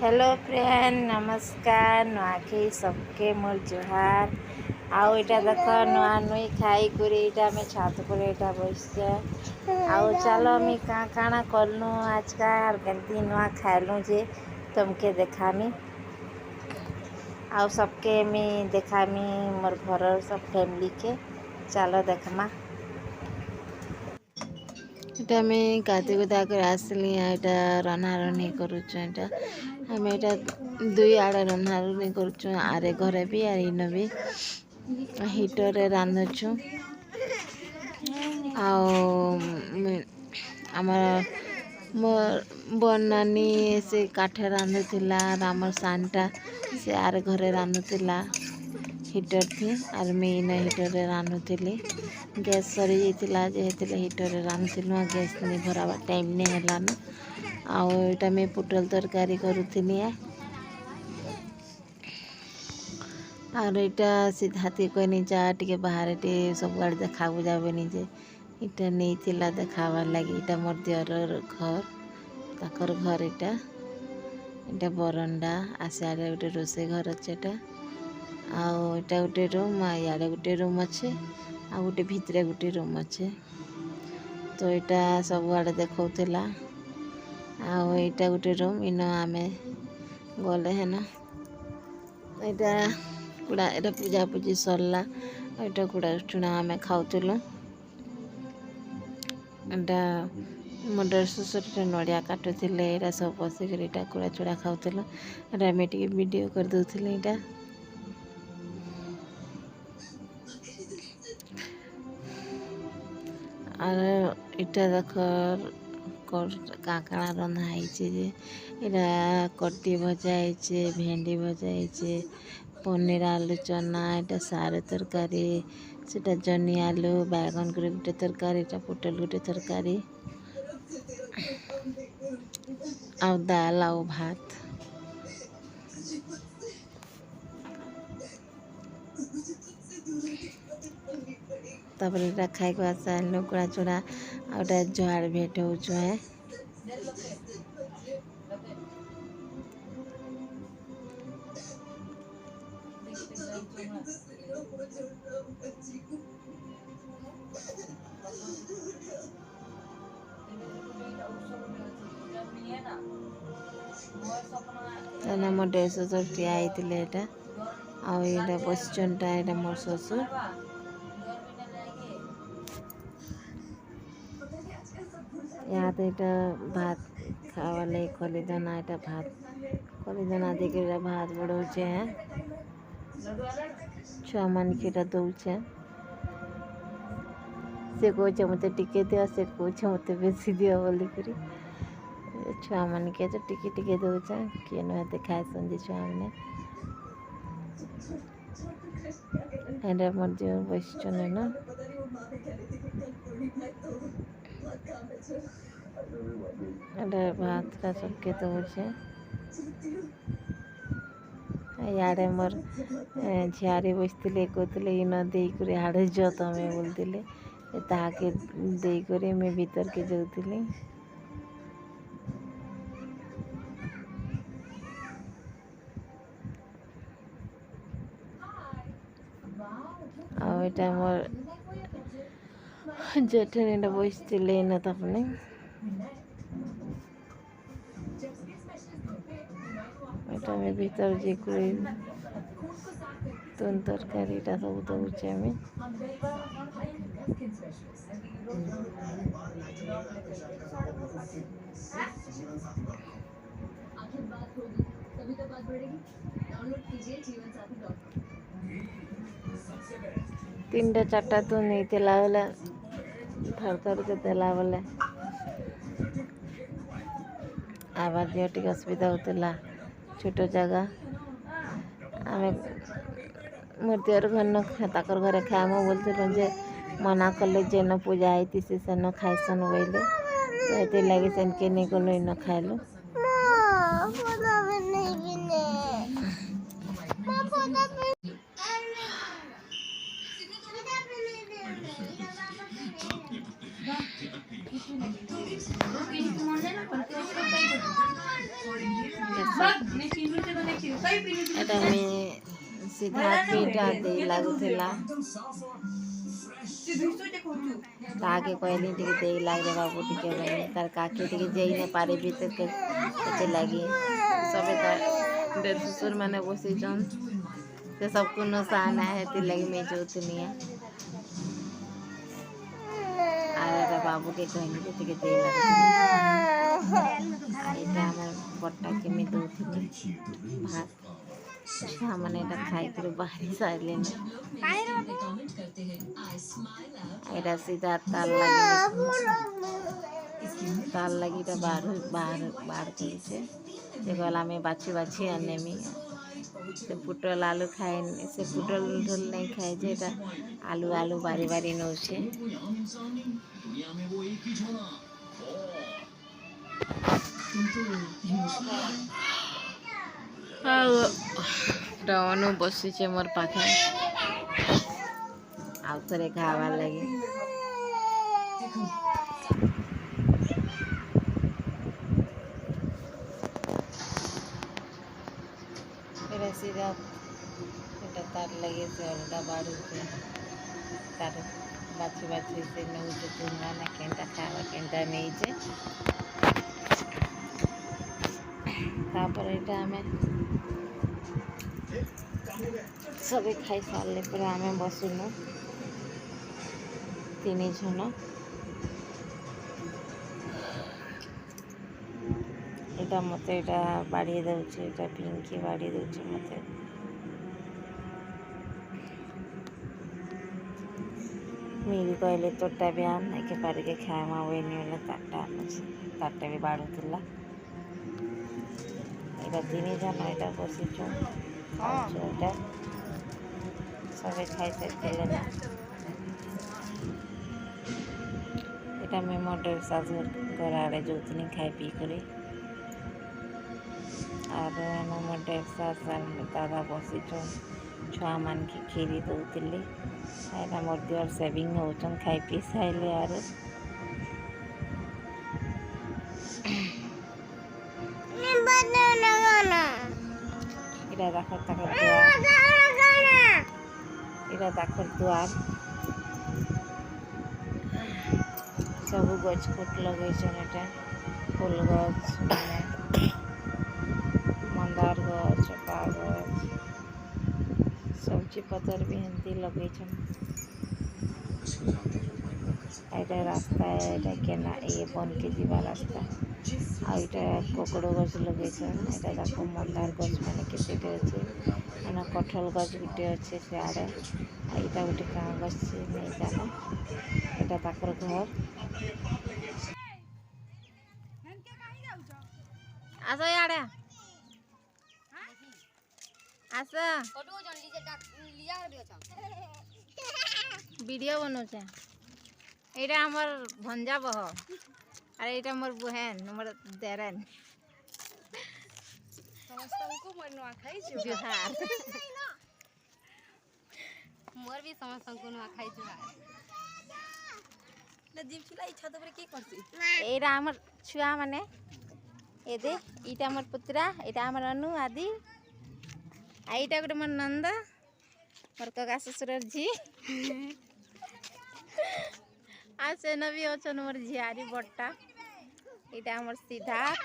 Hello friend नमस्कार नुआखी सबके मोर जुहार। आउ इटा देख नुआ नुई खाई कर इटा में छात पर इटा बसचे। आउ चलो मी काଣା करलु आज का और गलती नुआ खाइलु जे तुमके देखामी। आउ सबके मी देखामी मोर घर सब फैमिली के। चलो देखमा। इटा में काती गुदा कर आसली इटा रन्हा रन्ही करुछु। इटा हम इटा दुई आड़े रन्हा रन्ही करुछु। आरे घरे भी आर इन भी हीटर रे रांधुछु। आओ आमर मोर बनानी से काठे रांधुथिला। आमर सानटा से आर घरे रांधुथिला हीटर थी। आर मैं इन हीटर रे रांधुथिली। गैस सरी जाइतिला जेहेतिला हीटर रे रांधुथिलु। गैस नहीं भरावा टाइम नहीं हेलान। आउ इटा मैं पुटल तरकारी करुथिली। और इटा सीधाती कोई नहीं जा टिके बाहर टे सब गाड़ी देखा बुझाबे जे इटा नहीं थिला देखावार लगी। इटा मोर दियर घर ताकर घर इटा बरंडा आसियाड़े गोटे रोसे घर अच्छे। आउ इटा गोटे रूम इे गोटे रूम अच्छे आ गोटे भितरे गोटे रूम अच्छे। तो इटा सब आड़े देखौतिला। आउ इटा गोटे रूम इन आमे गले है ना। इटा कुड़ा इटा पूजा पूजी सरला। इटा कुड़ा चुना आमे खाउतिलु। इटा मोटर ससुर नड़िया काटुथिले। इटा सब बसिक इटा कुड़ा चुड़ा खाउतिलु। इटा मैं टिके वीडियो कर दउथिली। इटा और इटा देख काकड़ा रंधा है जे इटा कटी भजा है भेंडी भजा है पनीर आलू चना इटा सारे तरकारी सेटा जनी आलू बैगन कर गोटे तरकारी इटा पोटल गोटे तरकारी आउ दाल आउ भात। तापर इटा खाई को आसाइलु कुड़ा चुड़ा आउटा जुआर भेट होचु है। मोर डे ससुर ठिया होते इटा आउ इटा बसचनटा इटा मोर ससुर। यहाँ तो इटा भात खावा लगी खलीदाना इटा भात खलीदाना देकर भात बढ़ाऊे हैं छुआ मन के इटा दौचे से कहे मत टिके दियो से कहे मत बेसी दियो बोली करी छुआ मन के तो टिके टिके दौचे किए नुहते खाए सन छुआ मैंने एंड मोर दियो बसचन है ना। भात का सबके दौचे याड़े मोर झियारी बसते कहते इन देकर हाड़े जो तमें बोलते ताके देकर मैं भीतर के जाऊली। आटा मोर जेठन बसते इन तपने এটা আমি ভিতর যে করে তুন তরকারিটা সব দৌছে আমি तीनटा चारटा तो नहीं तेला बोले थर थर के तेला बोले आबार दियो टिके असुविधा होता छोट जगह आम मोर दियर घर न ताकर घरे खाएम बोलते जे मना कले जे न पूजा होती से न खाइसन बोले तो लगे सेन के नहीं गलो न खाइलु। एटा में सिद्धार्थ पीटा दे लागुला ताके कहली टिके दे लाग रे बाबू टिके बनी तार काकी टिके जेई ने पारे भीतर के एते लागी सबे तार डेढ़ ससुर माने बसी जन से सब को नसाना है ती लगी में जोतनिया आरे बाबू के कहली टिके दे लाग आइटा हमर बट्टा के में दोथली भात छुआ माने एटा खाई कर बाहरी साइले में एटा सीधा ताल लगी ता बाहर कइसे जे गला में बाछी बाछी आने में से पुटल आलू खाए से पुटल ढोल नहीं खाए जे एटा आलू आलू बारी बारी नौछे डनु बसीचे मोर पाखे आउ थरे खावार लगे सीधा एटा तार लगे से अलगा बाड़ू के तार बाछी बाछी से नौचे तुंगा ना केंटा खावा केंटा नहीं जे तापर एटा हमें सबे खाई सारे पर आम बसुनु तीन जन एटा मते एटा बाड़ी दउचे एटा पिंकी बाड़ी दउचे मते मेरी कहले तोटा भी आन नहीं के पार के खाएमा हुए नहीं वाला ताटा भी बाड़ुला एटा तीन जन एटा बसीचु एटा सबे खाई सारे ना एटा में मोर सास घर आड़े जोतनी खाई पी कर और मोर सास दादा बसीचन छुआ मान की खीरी दौली एटा मोर दिवर सेविंग होचन खाई पी साइले और इरा दाखर दुआर सब गच खोट लगे एटा फूल गच मंदार गच चपा गच सब्जी पतर भी हेंती लगे एटा रास्ता है एटा केना ये बन के जीवा रास्ता आइटा कोकड़ो गछ लगे एटा देखो मंदार गछ माने केते अच्छे एना कटहल गछ गुटे अच्छे से आड़े आइटा गोटे क्या गछ नहीं जाना एटा ताकर घर आसो याड़े आसो वीडियो बनौछे एटा हमर भंजा बह अरे एटा मोर बहन मोर देरन समस्तनको मोर नुआ खाइ जुहार मोर भी समस्तनको नुआ खाइ जुहार ना जीव छिला इच्छा तो की करसी एटा हमर छुआ माने ए दे इटा हमर पुत्रा एटा हमर अनु आदि आ इटा गोटे मोर नंद मोर कका ससुर झी आ सेन भी अच्छन मोर झियारी बट्टा इटा हमर सिद्धार्थ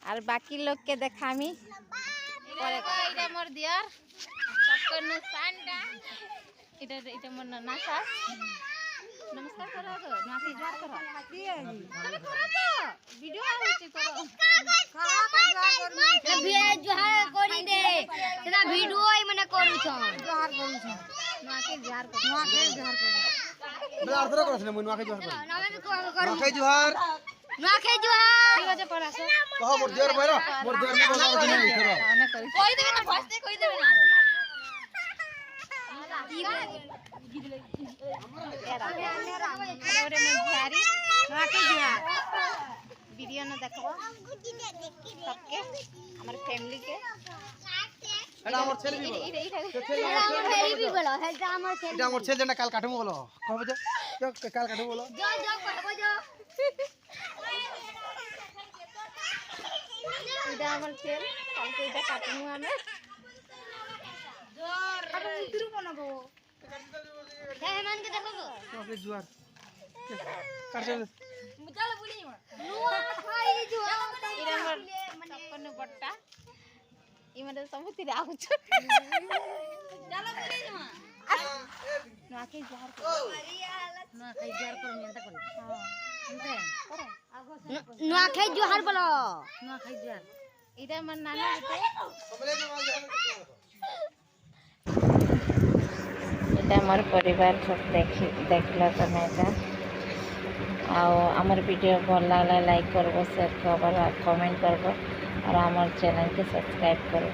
और बाकी लोग के देखामी इटा मोर दियर सबको नुसानडा इटा मोर नना सास नमस्कार करो तो नाती जोर करो चल करो तो वीडियो आउची करो जोहार करी दे सेना वीडियो ही मने करू छ जोहार करू छ नाके जोहार करो नाके जोहार करो मैं अर्थ करो छ मैं नाके जोहार करो नाके जोहार नाके जोहार ठीक আছে करा छ कहो मोर जोर भरो मोर जोर में बोला नहीं करो कोई देबे ना फसते कोई देबे ना वीडियो न देखो सबके हमारे फैमिली के एटा हमर छेल भी बोलो छेल भी बोलो एटा हमर छेल जना काल काटमु बोलो कहबो जो काल काटमु बोलो जो कहबो जो ଏଇଟା ଆମର ତେଲ କାଲକୁ ଏଇଟା କାଟମୁ ଆମେ ଆବେ ଭିତରୁ ବନବ ହେ ମାନ के देखो ओके जुआर काट मुचाल बुली नुआ खाई जुआ ଏଇଟା ଆମର ସପନ ବଟ୍ଟା ଇମାନେ ସବୁଥିରେ ଆଉଛ चल बुली जुआ ନୂଆଖାଇ ଯାହାର नुआ खाई जार कर मेंता कर एंते नुआ खाई जुहार बोलो नुआ खाई जार ଏଇଟା ଆମର ନାନା ଗୋଟେ এটা আমার পরিবার সব দেখল তুমি এটা আমার ভিডিও ভাল লাগলে লাইক করবো শেয়ার করবো কমেন্ট করবো আর আমার চ্যানেলকে সবসক্রাইব করবো।